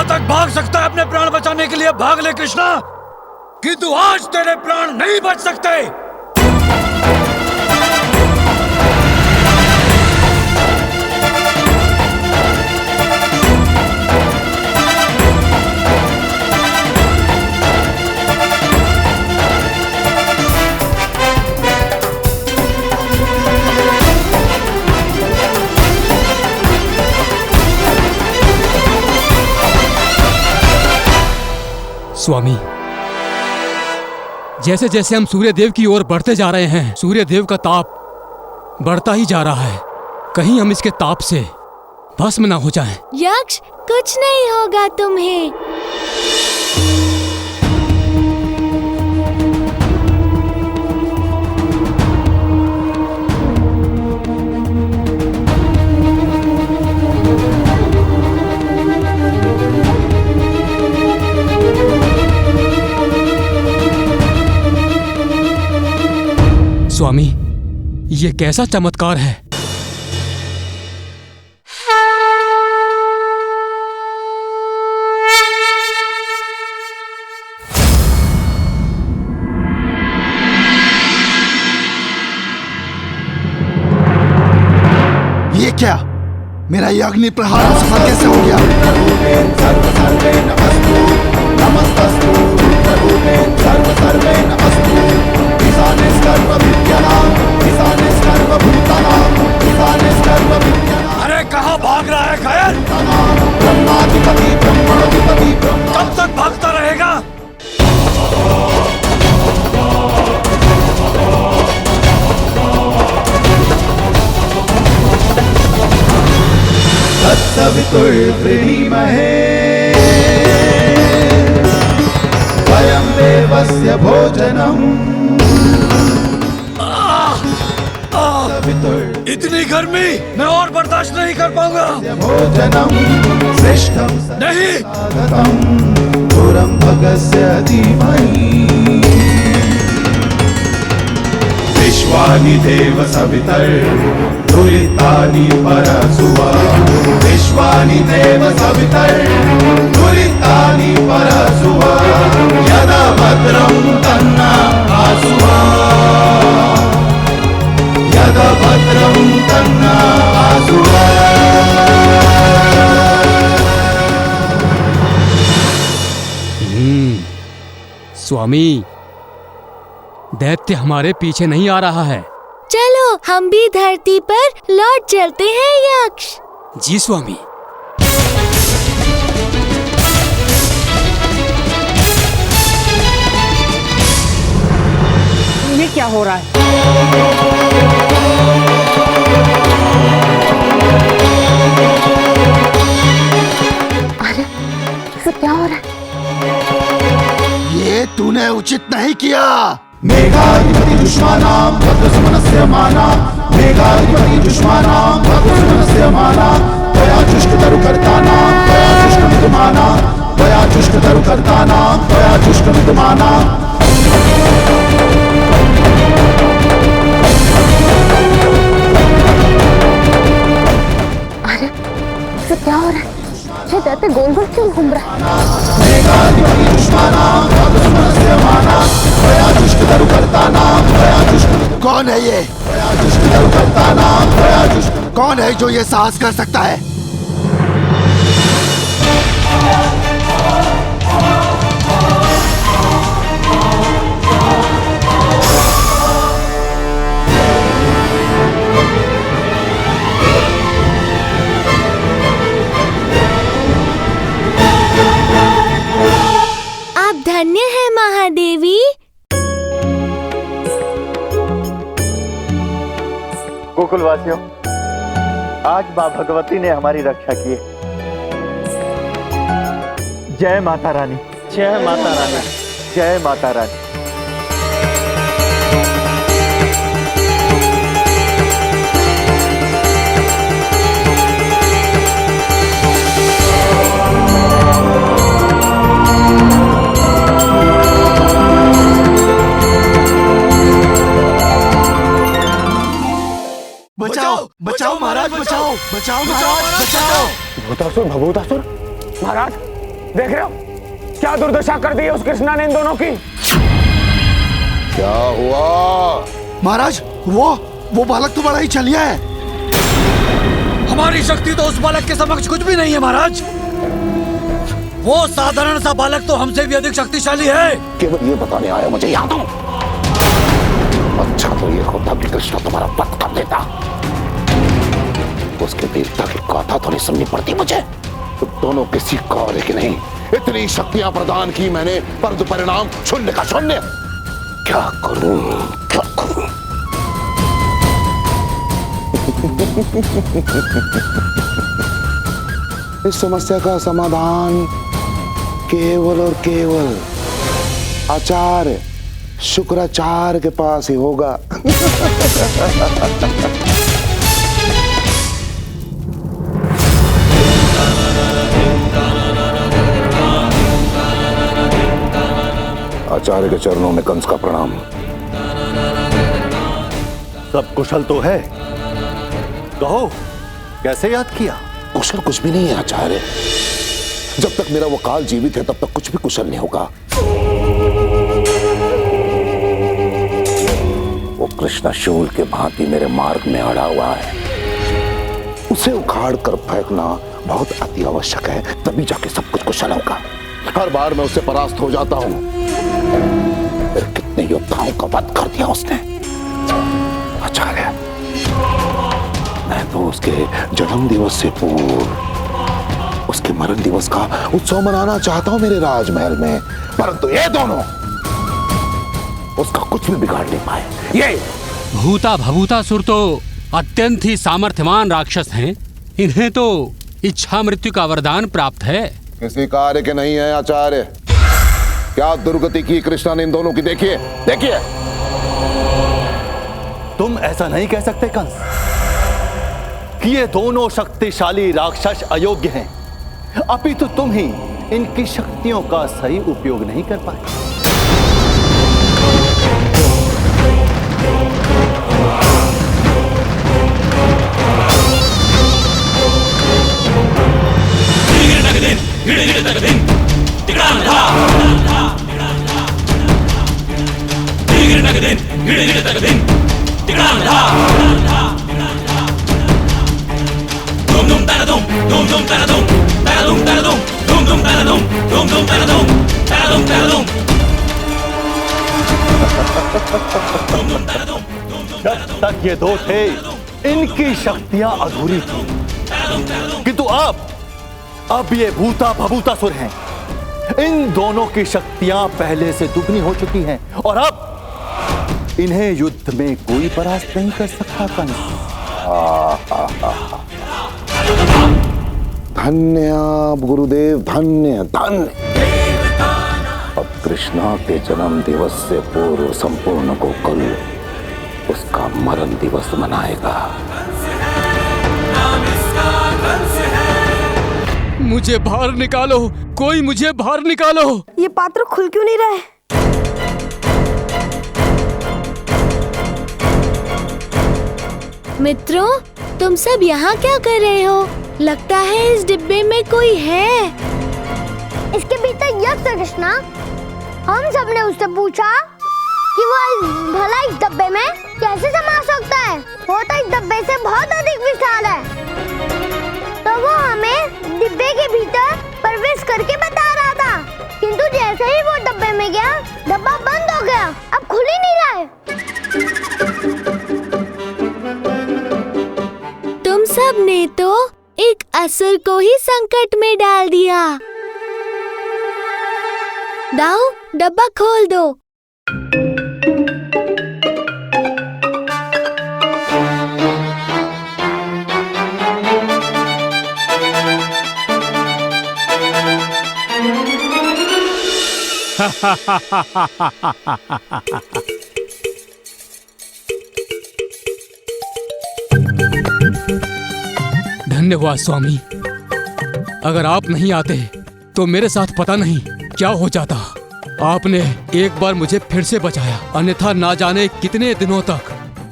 जहाँ तक भाग सकता है अपने प्राण बचाने के लिए भाग ले कृष्णा, किंतु आज तेरे प्राण नहीं बच सकते। स्वामी, जैसे जैसे हम सूर्यदेव की ओर बढ़ते जा रहे हैं, सूर्यदेव का ताप बढ़ता ही जा रहा है। कहीं हम इसके ताप से भस्म ना हो जाएं। यक्ष, कुछ नहीं होगा तुम्हें। स्वामी, ये कैसा चमत्कार है। ये क्या? मेरा ये अग्नि प्रहार सफल कैसे हो गया? अरे कहाँ भाग रहा है खैर? कब तक भागता रहेगा? तत्सवितुर्वृणीमहे स्वयं देवस्य भोजनम्। इतनी गर्मी मैं और बर्दाश्त नहीं कर पाऊंगा। भोजनम् श्रेष्ठं नहीं, पुरं भगस्य धीमहि। विश्वानि देव सवितर्दुरितानि परसुवा। विश्वानि देव सवितर्दुरितानि परसुवा। यदा भद्रं तन्ना आसुवा। यदा भद्रं तन्ना आसुवा। स्वामी, दैत्य हमारे पीछे नहीं आ रहा है। चलो हम भी धरती पर लौट चलते हैं यक्ष। जी स्वामी। ये क्या हो रहा है? अरे सब क्या हो रहा है? ये तूने उचित नहीं किया। मेघाधिपति दुष्मानां भद्रसुमनस्य माना। मेघाधिपति दुष्मानां भद्रसुमनस्य माना। त्वया जुष्टतरुकर्तानां त्वया जुष्टमिदुमाना। त्वया जुष्टतरुकर्तानां त्वया जुष्टमिदुमाना। अरे सब क्या हो रहा है? ये दैत्य गोल गोल क्यों घूम रहा है? मेघाधिपति दुष्मानां भद्रसुमनस्य माना। त्वया जुष्टतरुकर्तानां त्वया जुष्ट। कौन है ये? त्वया जुष्टतरुकर्तानां त्वया जुष्ट। कौन है जो ये साहस कर सकता है? आप धन्य हैं महादेवी। गोकुलवासियों, आज माँ भगवती ने हमारी रक्षा की है। जय माता रानी, जय माता रानी, जय माता रानी। बचाओ बचाओ महाराज, बचाओ बचाओ महाराज, बचाओ। भभूतासुर, भभूतासुर, महाराज देख रहे हो क्या दुर्दशा कर दी है उस कृष्णा ने इन दोनों की। क्या हुआ महाराज? वो बालक तो बड़ा ही छलिया है। हमारी शक्ति तो उस बालक के समक्ष कुछ भी नहीं है महाराज। वो साधारण सा बालक तो हमसे भी अधिक शक्तिशाली है। केवल ये बताने आया मुझे यहाँ तो। अच्छा तो ये होता कि कृष्ण तुम्हारा वध कर देता, उसके वीरता की गाथा तो नहीं सुननी पड़ती मुझे। तो दोनों किसी कार्य की नहीं, इतनी शक्तियां प्रदान की मैंने, परंतु परिणाम शून्य का शून्य। क्या करूं क्या करूं? इस समस्या का समाधान केवल और केवल आचार्य शुक्राचार्य के पास ही होगा। आचार्य के चरणों में कंस का प्रणाम। सब कुशल तो है, कहो कैसे याद किया? कुशल कुछ भी नहीं है आचार्य। जब तक मेरा वो काल जीवित है तब तक कुछ भी कुशल नहीं होगा। वो कृष्ण शूल के भांति मेरे मार्ग में अड़ा हुआ है, उसे उखाड़ कर फेंकना बहुत अति आवश्यक है, तभी जाके सब कुछ कुशल होगा। हर बार मैं उससे परास्त हो जाता हूं। फिर कितने योद्धाओं का वध कर दिया उसने। आचार्य मैं तो उसके जन्म दिवस से पूर्व उसके मरण दिवस का उत्सव मनाना चाहता हूं मेरे राजमहल में, परंतु ये दोनों उसका कुछ भी बिगाड़ नहीं पाए। ये भूता भभूतासुर तो अत्यंत ही सामर्थ्यवान राक्षस हैं। इन्हें तो इच्छा मृत्यु का वरदान प्राप्त है। किसी कार्य के नहीं है आचार्य। क्या दुर्गति की कृष्णा ने इन दोनों की देखिए देखिए। तुम ऐसा नहीं कह सकते कंस कि ये दोनों शक्तिशाली राक्षस अयोग्य हैं, अपितु तुम ही इनकी शक्तियों का सही उपयोग नहीं कर पाए। जब तक ये दो थे इनकी शक्तियां अधूरी थी, किंतु अब ये भूता भभूतासुर हैं। इन दोनों की शक्तियां पहले से दुगनी हो चुकी हैं और अब इन्हें युद्ध में कोई परास्त नहीं कर सकता कंस। धन्य आप गुरुदेव, धन्य धन्य। अब कृष्णा के जन्म दिवस से पूर्व संपूर्ण गोकुल उसका मरण दिवस मनाएगा। मुझे बाहर निकालो, कोई मुझे बाहर निकालो। ये पात्र खुल क्यों नहीं रहा है? मित्रों, तुम सब यहाँ क्या कर रहे हो? लगता है इस डिब्बे में कोई है। इसके भीतर यक्ष है कृष्णा। हम सबने उससे पूछा कि वो भला इस डब्बे में कैसे समा सकता है। वो तो इस डब्बे से बहुत अधिक विशाल है। तो वो हमें डिब्बे के भीतर प्रवेश करके बता रहा था, किंतु जैसे ही वो डब्बे में गया, डब्बा बंद हो गया, अब खुल ही नहीं रहा है। तुम सब ने तो एक असुर को ही संकट में डाल दिया। दाऊ, डब्बा खोल दो। धन्यवाद स्वामी। अगर आप नहीं आते तो मेरे साथ पता नहीं क्या हो जाता। आपने एक बार मुझे फिर से बचाया, अन्यथा ना जाने कितने दिनों तक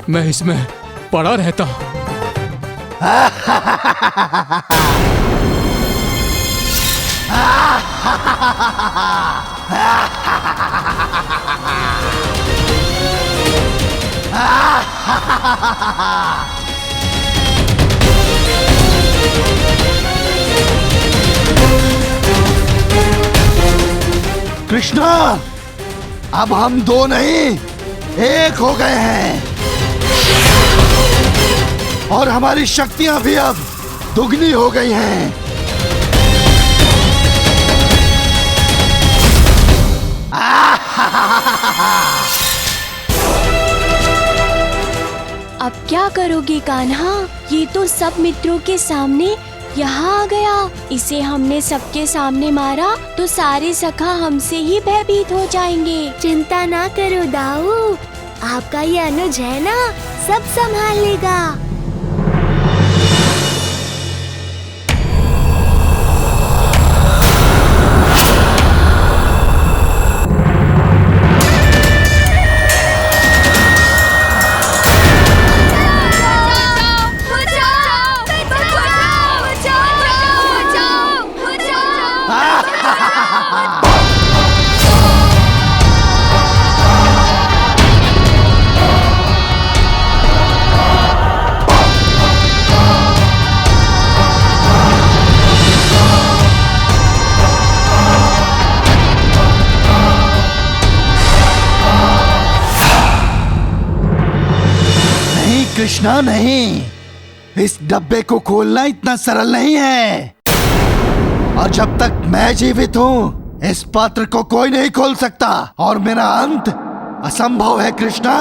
मैं इसमें पड़ा रहता। कृष्णा, अब हम दो नहीं, एक हो गए हैं और हमारी शक्तियां भी अब दुगनी हो गई हैं। अब क्या करोगे कान्हा? ये तो सब मित्रों के सामने यहाँ आ गया। इसे हमने सबके सामने मारा तो सारे सखा हमसे ही भयभीत हो जाएंगे। चिंता ना करो दाऊ, आपका ये अनुज है ना, सब संभाल लेगा। कृष्णा नहीं, इस डब्बे को खोलना इतना सरल नहीं है और जब तक मैं जीवित हूँ इस पात्र को कोई नहीं खोल सकता और मेरा अंत असंभव है कृष्णा।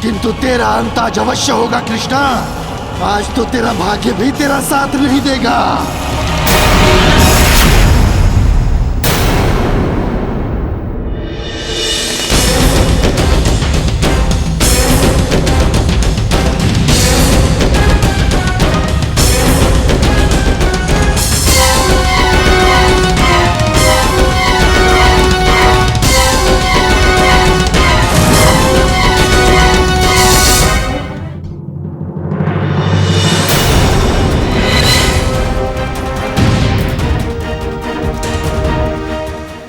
किंतु तेरा अंत आज अवश्य होगा कृष्णा। आज तो तेरा भाग्य भी तेरा साथ नहीं देगा।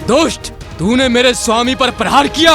दुष्ट, तूने मेरे स्वामी पर प्रहार किया।